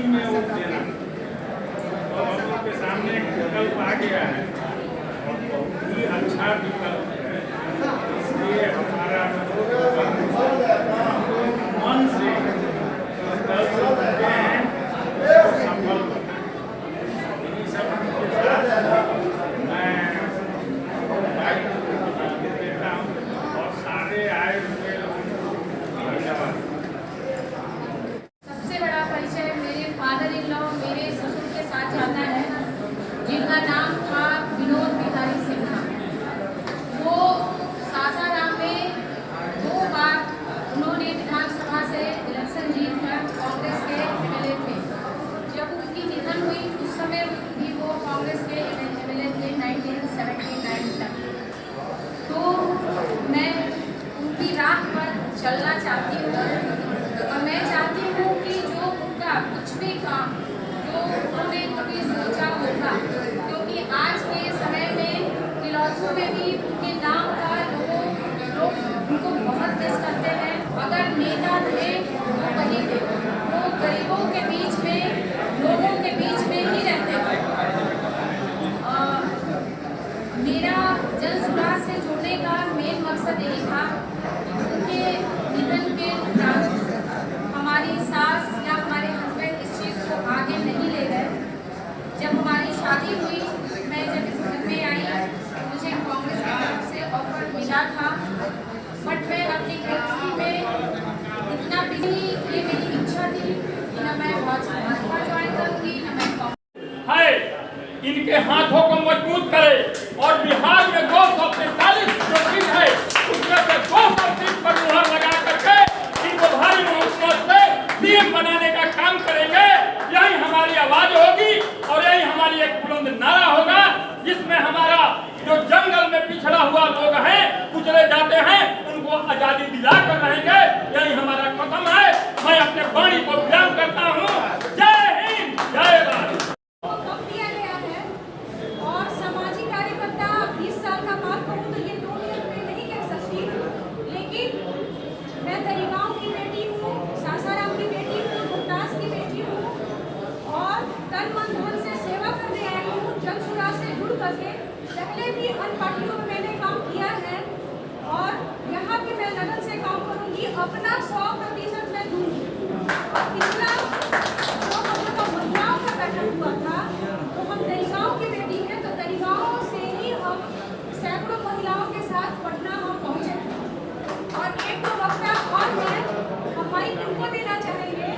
में वोट देना। तो हम लोग के सामने एक विकल्प आ गया है और बहुत ही अच्छा विकल्प है, इसलिए हमारा मन से कल से करते हैं सफल इन्हीं सब के साथ मैं बाइक देता हूँ और सारे आए हुए धन्यवाद। सबसे बड़ा परिचय मेरे फादर इन लॉ मेरे ससुर के साथ जाता है, जिनका नाम था विनोद बिहारी सिन्हा। वो सासाराम में 2 बार उन्होंने विधानसभा से इलेक्शन जीतकर कांग्रेस के एमएलए थे। जब उनकी निधन हुई उस समय भी वो कांग्रेस के एमएलए थे 1979 तक। तो मैं उनकी राह पर चलना चाहती हूँ और मैं चाहती हूँ कि जो उनका कुछ भी काम जो उन्होंने कभी सोचा होगा, क्योंकि आज के समय में किलौथों में भी उनके नाम का लोग उनको बहुत मिस करते हैं। अगर नेता थे वो वही थे, वो गरीबों के बीच में लोगों के बीच में ही रहते थे। मेरा जन सुराज से जुड़ने का मेन मकसद यही था। उनके निधन के दौरान हमारी सास या हमारे हस्बैंड इस चीज़ को आगे नहीं ले गए। जब हमारी शादी हुई, मैं जब इस घर में आई, मुझे कांग्रेस की तरफ से ऑफर मिला था, बट मैं अपनी गृहस्थी में इतना भी ये मेरी इच्छा थी कि न मैं भाजपा ज्वाइन करूँगी न मैं है। इनके हाथों को मजबूत करे और बिहार में 245 जो सीट है उसमें से 200 सीट पर मुहर लगा करके इनको भारी बहुमत से सीएम बनाने का काम करेंगे। यही हमारी आवाज होगी और यही हमारी एक बुलंद नारा होगा, जिसमें हमारा जो जंगल में पिछड़ा हुआ लोग हैं, कुचले जाते हैं, उनको आजादी दिला कर रहेंगे। यही हमारा कदम है। मैं अपने वाणी को विराम करता हूँ। जय हिंद, जय भारत। पहले भी अन्य पार्टियों में मैंने काम किया है और यहाँ पे मैं लगन से काम करूँगी, अपना 100% मैं दूँगी। और तीसरा, जो हम लोग का महिलाओं का बैठक हुआ था, तो हम तरीगांव की बेटी हैं, तो तरीगांव से ही हम सैकड़ों महिलाओं के साथ पटना हम पहुँचे थे। और एक दो वक्ता और हैं, हम माइक उनको देना चाहेंगे,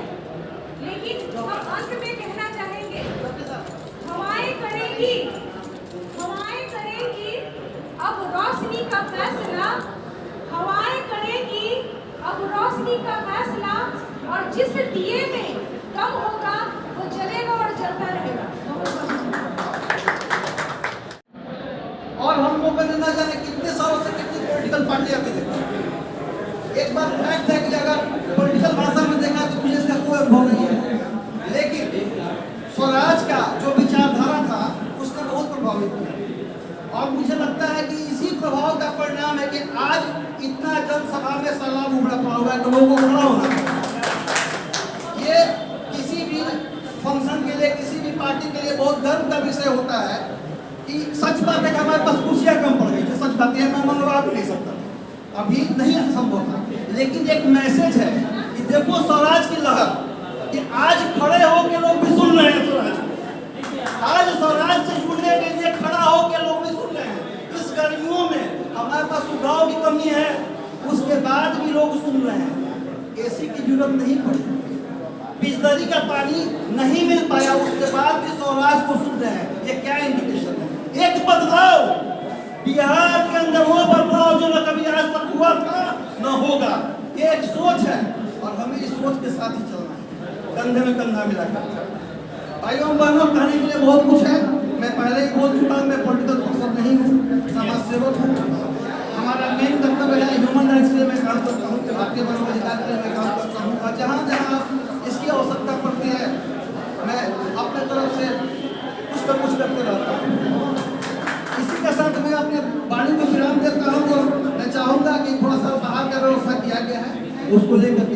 लेकिन हम अंत में कहना चाहेंगे, हवाएं करेंगी अब रोशनी का फैसला, हवाएं करेगी अब रोशनी का फैसला, और जिस दिए में कम होगा वो जलेगा और जलता रहेगा। और हम लोग ना जाने कितने सालों से कितनी पॉलिटिकल पार्टियां भी देखी। एक बात फैक्ट है कि अगर पॉलिटिकल भाषा में देखा तो मुझे इसका कोई अनुभव नहीं है, लेकिन स्वराज का जो विचारधारा था उसने बहुत प्रभावित किया। और मुझे लगता है कि इसी प्रभाव का परिणाम है कि आज इतना जनसभा में सलाम उमड़ा पड़ा हुआ है, तो लोगों को खड़ा होना चाहिए। ये किसी भी फंक्शन के लिए, किसी भी पार्टी के लिए बहुत गर्व का विषय होता है कि सच बात है कि हमारे पास कुर्सियां कम पड़ गई थी। सच बात है, मैं मंगवा भी नहीं सकता था, अभी नहीं संभव था, लेकिन एक मैसेज है कि देखो स्वराज की लहर, कि आज खड़े होकर लोग भी सुन रहे हैं स्वराज। आज स्वराज से जुड़ने के लिए खड़ा होकर लोग भी सुन रहे हैं। इस गर्मियों में हमारे पास सुझाव की कमी है, उसके बाद भी लोग सुन रहे हैं। एसी की जरूरत नहीं पड़ी, बिजली का पानी नहीं मिल पाया, उसके बाद भी स्वराज को सुन रहे हैं। ये क्या इंडिकेशन है? एक बदलाव बिहार के अंदर, वो बदलाव जो न कभी आज तक हुआ था न होगा। ये एक सोच है और हमें इस सोच के साथ ही चलना है, कंधे में कंधा मिलाकर। भाइयों बहनों, कहने के लिए बहुत कुछ है। मैं पहले ही बोल चुका हूँ, मैं पॉलिटिकल पर्सन नहीं हूँ, समाज सेवक हूँ। हमारा मेन कर्तव्य है ह्यूमन राइट्स के लिए मैं काम करता हूँ, भारतीय मानवाधिकार के लिए मैं काम करता हूँ। और जहाँ जहाँ इसकी आवश्यकता पड़ती है मैं अपने तरफ से कुछ न कुछ करते रहता हूँ। इसी के साथ मैं अपने वाणी को विराम देता हूँ। और मैं चाहूँगा कि थोड़ा सा बाहर का व्यवस्था किया गया है, उसको लेकर